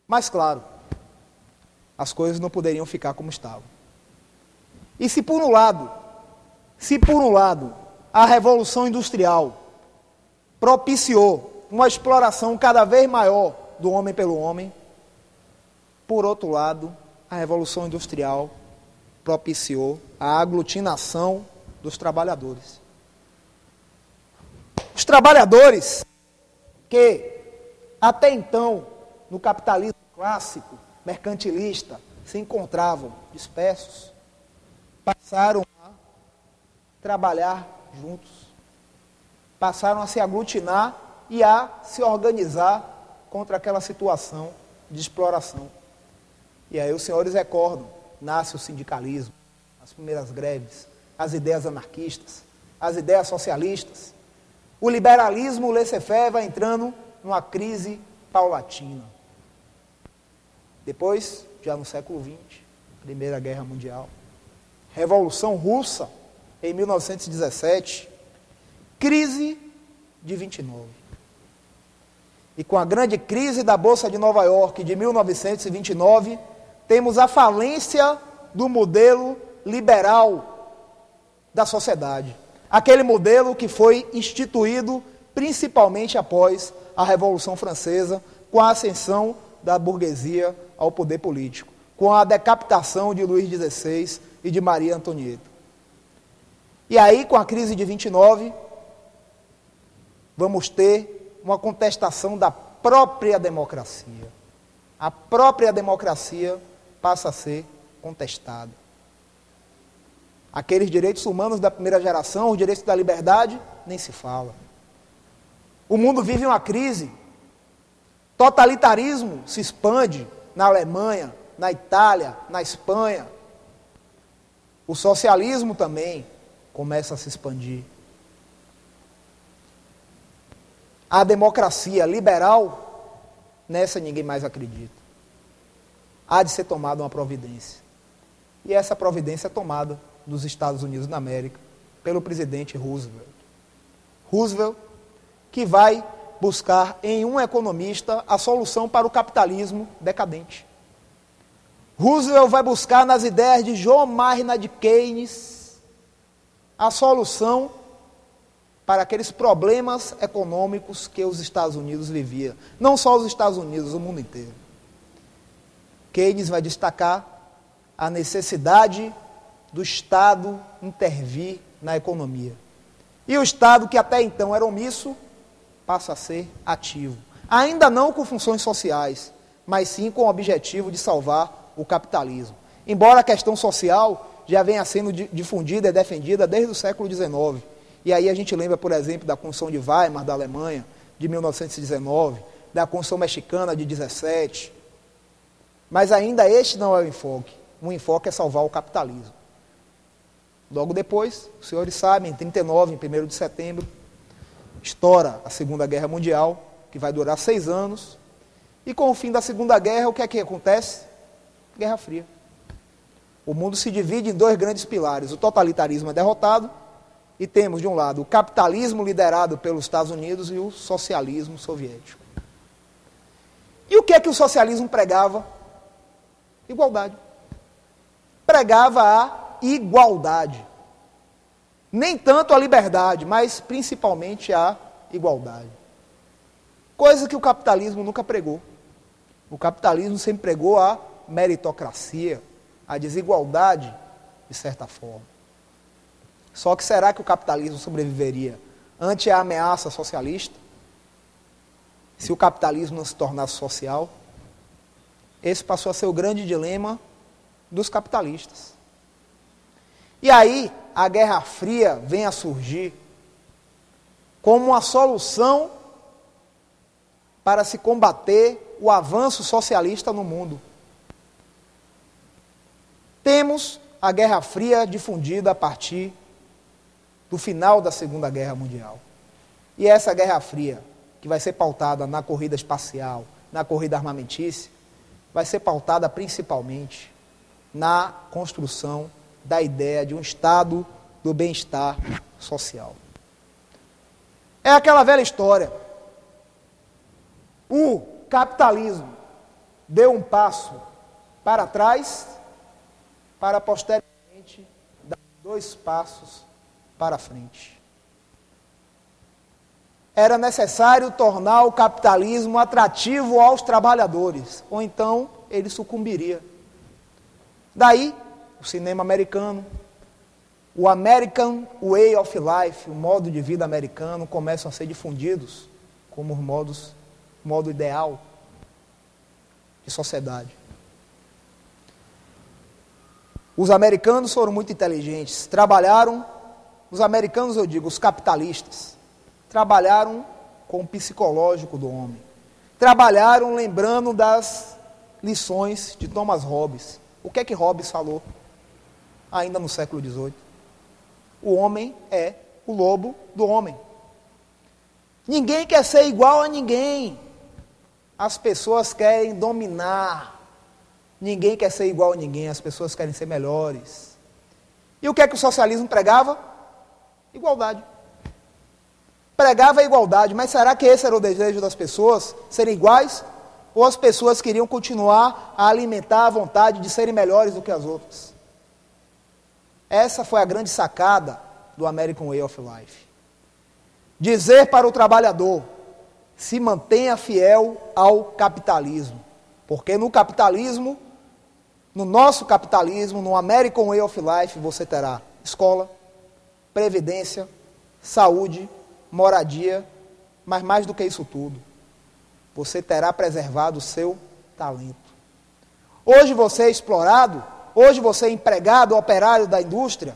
Mas, claro, as coisas não poderiam ficar como estavam. E se por um lado, a Revolução Industrial propiciou uma exploração cada vez maior do homem pelo homem, por outro lado, a Revolução Industrial propiciou a aglutinação dos trabalhadores. Os trabalhadores que até então, no capitalismo clássico, mercantilista, se encontravam dispersos, passaram a trabalhar juntos, passaram a se aglutinar e a se organizar contra aquela situação de exploração. E aí os senhores recordam, nasce o sindicalismo, as primeiras greves, as ideias anarquistas, as ideias socialistas. O liberalismo, o laissez-faire, vai entrando numa crise paulatina. Depois, já no século XX, Primeira Guerra Mundial, Revolução Russa, em 1917, crise de 29. E com a grande crise da Bolsa de Nova York de 1929, temos a falência do modelo liberal da sociedade. Aquele modelo que foi instituído principalmente após a Revolução Francesa, com a ascensão da burguesia ao poder político, com a decapitação de Luís XVI e de Maria Antonieta. E aí, com a crise de 29, vamos ter uma contestação da própria democracia. A própria democracia passa a ser contestada. Aqueles direitos humanos da primeira geração, os direitos da liberdade, nem se fala. O mundo vive uma crise. Totalitarismo se expande na Alemanha, na Itália, na Espanha. O socialismo também começa a se expandir. A democracia liberal, nessa ninguém mais acredita. Há de ser tomada uma providência. E essa providência é tomada nos Estados Unidos da América pelo presidente Roosevelt. Roosevelt, que vai buscar em um economista a solução para o capitalismo decadente. Roosevelt vai buscar nas ideias de John Maynard Keynes a solução para aqueles problemas econômicos que os Estados Unidos viviam. Não só os Estados Unidos, o mundo inteiro. Keynes vai destacar a necessidade do Estado intervir na economia. E o Estado, que até então era omisso, passa a ser ativo. Ainda não com funções sociais, mas sim com o objetivo de salvar o capitalismo. Embora a questão social já venha sendo difundida e defendida desde o século XIX. E aí a gente lembra, por exemplo, da Constituição de Weimar, da Alemanha, de 1919, da Constituição Mexicana de 17. Mas ainda este não é o enfoque. O enfoque é salvar o capitalismo. Logo depois, os senhores sabem, em 1939, em 1º de setembro, estoura a Segunda Guerra Mundial, que vai durar 6 anos. E com o fim da Segunda Guerra, o que é que acontece? Guerra Fria. O mundo se divide em 2 grandes pilares. O totalitarismo é derrotado e temos, de um lado, o capitalismo liderado pelos Estados Unidos e o socialismo soviético. E o que é que o socialismo pregava? Igualdade. Pregava a igualdade. Nem tanto a liberdade, mas principalmente a igualdade. Coisa que o capitalismo nunca pregou. O capitalismo sempre pregou a meritocracia, a desigualdade, de certa forma. Só que será que o capitalismo sobreviveria ante a ameaça socialista? Se o capitalismo não se tornasse social? Esse passou a ser o grande dilema dos capitalistas. E aí, a Guerra Fria vem a surgir como uma solução para se combater o avanço socialista no mundo. Temos a Guerra Fria difundida a partir do final da Segunda Guerra Mundial. E essa Guerra Fria, que vai ser pautada na corrida espacial, na corrida armamentícia, vai ser pautada principalmente na construção da ideia de um estado do bem-estar social. É aquela velha história. O capitalismo deu um passo para trás, para posteriormente dar 2 passos para frente. Era necessário tornar o capitalismo atrativo aos trabalhadores, ou então ele sucumbiria. Daí, o cinema americano, o American Way of Life, o modo de vida americano, começam a ser difundidos como modo ideal de sociedade. Os americanos foram muito inteligentes, os americanos, eu digo, os capitalistas, trabalharam com o psicológico do homem. Trabalharam lembrando das lições de Thomas Hobbes. O que é que Hobbes falou ainda no século XVIII? O homem é o lobo do homem. Ninguém quer ser igual a ninguém. As pessoas querem dominar. Ninguém quer ser igual a ninguém, as pessoas querem ser melhores. E o que é que o socialismo pregava? Igualdade. Pregava a igualdade, mas será que esse era o desejo das pessoas, serem iguais? Ou as pessoas queriam continuar a alimentar a vontade de serem melhores do que as outras? Essa foi a grande sacada do American Way of Life. Dizer para o trabalhador, se mantenha fiel ao capitalismo. Porque no capitalismo, no nosso capitalismo, no American Way of Life, você terá escola, previdência, saúde, moradia, mas mais do que isso tudo, você terá preservado o seu talento. Hoje você é explorado, hoje você é empregado, operário da indústria,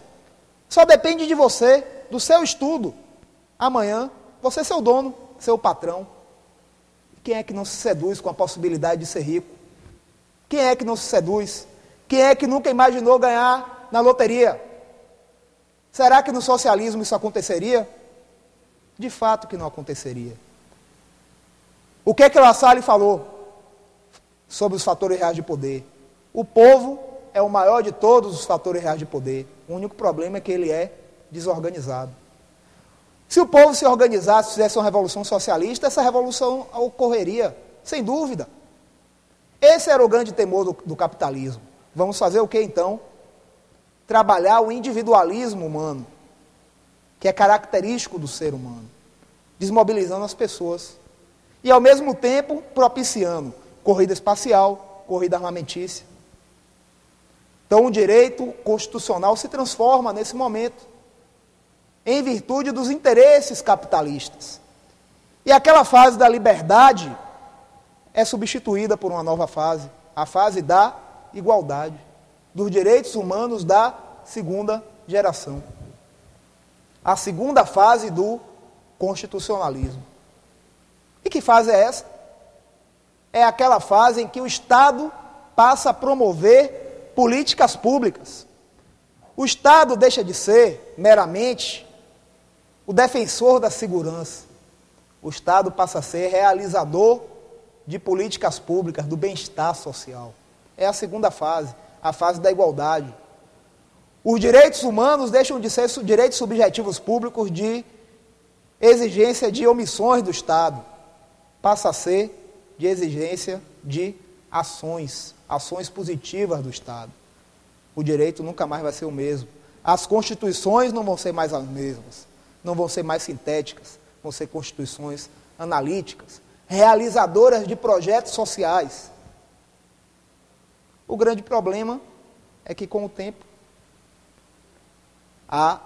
só depende de você, do seu estudo. Amanhã, você é seu dono, seu patrão. Quem é que não se seduz com a possibilidade de ser rico? Quem é que não se seduz? Quem é que nunca imaginou ganhar na loteria? Será que no socialismo isso aconteceria? De fato que não aconteceria. O que é que La Salle falou sobre os fatores reais de poder? O povo é o maior de todos os fatores reais de poder. O único problema é que ele é desorganizado. Se o povo se organizasse, fizesse uma revolução socialista, essa revolução ocorreria, sem dúvida. Esse era o grande temor do capitalismo. Vamos fazer o que então? Trabalhar o individualismo humano, que é característico do ser humano, desmobilizando as pessoas. E ao mesmo tempo propiciando corrida espacial, corrida armamentícia. Então o direito constitucional se transforma nesse momento, em virtude dos interesses capitalistas. E aquela fase da liberdade é substituída por uma nova fase, a fase da igualdade, dos direitos humanos da segunda geração. A segunda fase do constitucionalismo. E que fase é essa? É aquela fase em que o Estado passa a promover políticas públicas. O Estado deixa de ser meramente o defensor da segurança. O Estado passa a ser realizador de políticas públicas, do bem-estar social. É a segunda fase, a fase da igualdade. Os direitos humanos deixam de ser direitos subjetivos públicos de exigência de omissões do Estado. Passa a ser de exigência de ações positivas do Estado. O direito nunca mais vai ser o mesmo. As constituições não vão ser mais as mesmas. Não vão ser mais sintéticas. Vão ser constituições analíticas, realizadoras de projetos sociais. O grande problema é que, com o tempo, a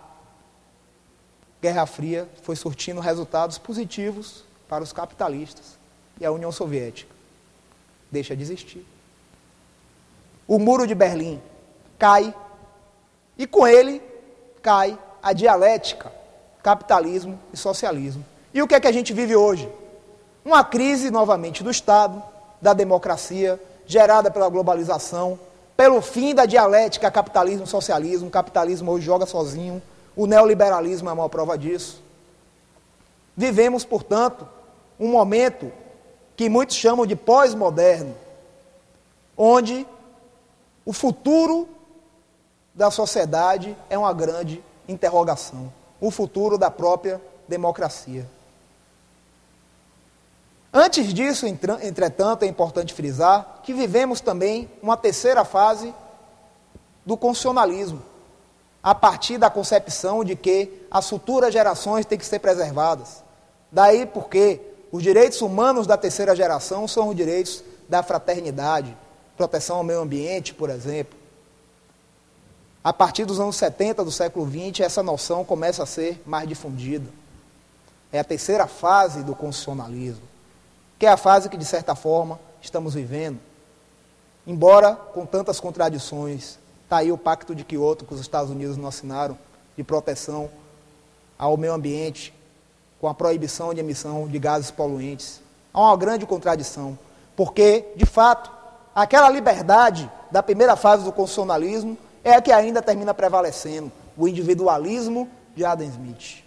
Guerra Fria foi surtindo resultados positivos para os capitalistas. E a União Soviética deixa de existir. O Muro de Berlim cai, e com ele cai a dialética capitalismo e socialismo. E o que é que a gente vive hoje? Uma crise, novamente, do Estado, da democracia, gerada pela globalização, pelo fim da dialética capitalismo-socialismo. O capitalismo hoje joga sozinho, o neoliberalismo é a maior prova disso. Vivemos, portanto, um momento que muitos chamam de pós-moderno, onde o futuro da sociedade é uma grande interrogação. O futuro da própria democracia. Antes disso, entretanto, é importante frisar que vivemos também uma terceira fase do constitucionalismo, a partir da concepção de que as futuras gerações têm que ser preservadas. Daí porque os direitos humanos da terceira geração são os direitos da fraternidade, proteção ao meio ambiente, por exemplo. A partir dos anos 70 do século XX, essa noção começa a ser mais difundida. É a terceira fase do constitucionalismo, que é a fase que, de certa forma, estamos vivendo. Embora com tantas contradições, está aí o Pacto de Quioto, que os Estados Unidos não assinaram, de proteção ao meio ambiente, com a proibição de emissão de gases poluentes. Há uma grande contradição, porque, de fato, aquela liberdade da primeira fase do constitucionalismo é a que ainda termina prevalecendo, o individualismo de Adam Smith.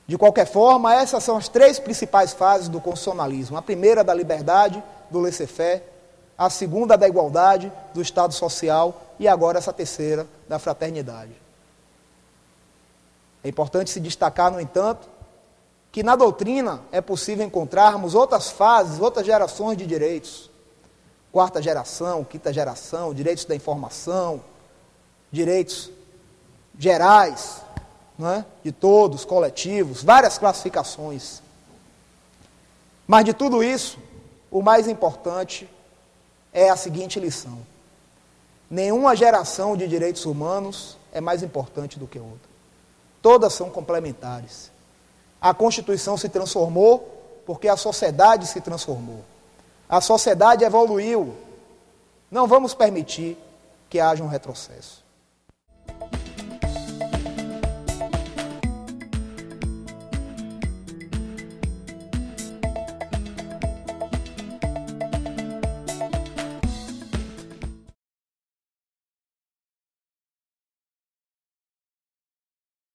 De qualquer forma, essas são as três principais fases do constitucionalismo. A primeira da liberdade, do laissez-faire, a segunda da igualdade, do Estado social, e agora essa terceira da fraternidade. É importante se destacar, no entanto, que na doutrina é possível encontrarmos outras fases, outras gerações de direitos. Quarta geração, quinta geração, direitos da informação, direitos gerais, não é? De todos, coletivos, várias classificações. Mas de tudo isso, o mais importante é a seguinte lição: nenhuma geração de direitos humanos é mais importante do que outra. Todas são complementares. A Constituição se transformou porque a sociedade se transformou. A sociedade evoluiu. Não vamos permitir que haja um retrocesso.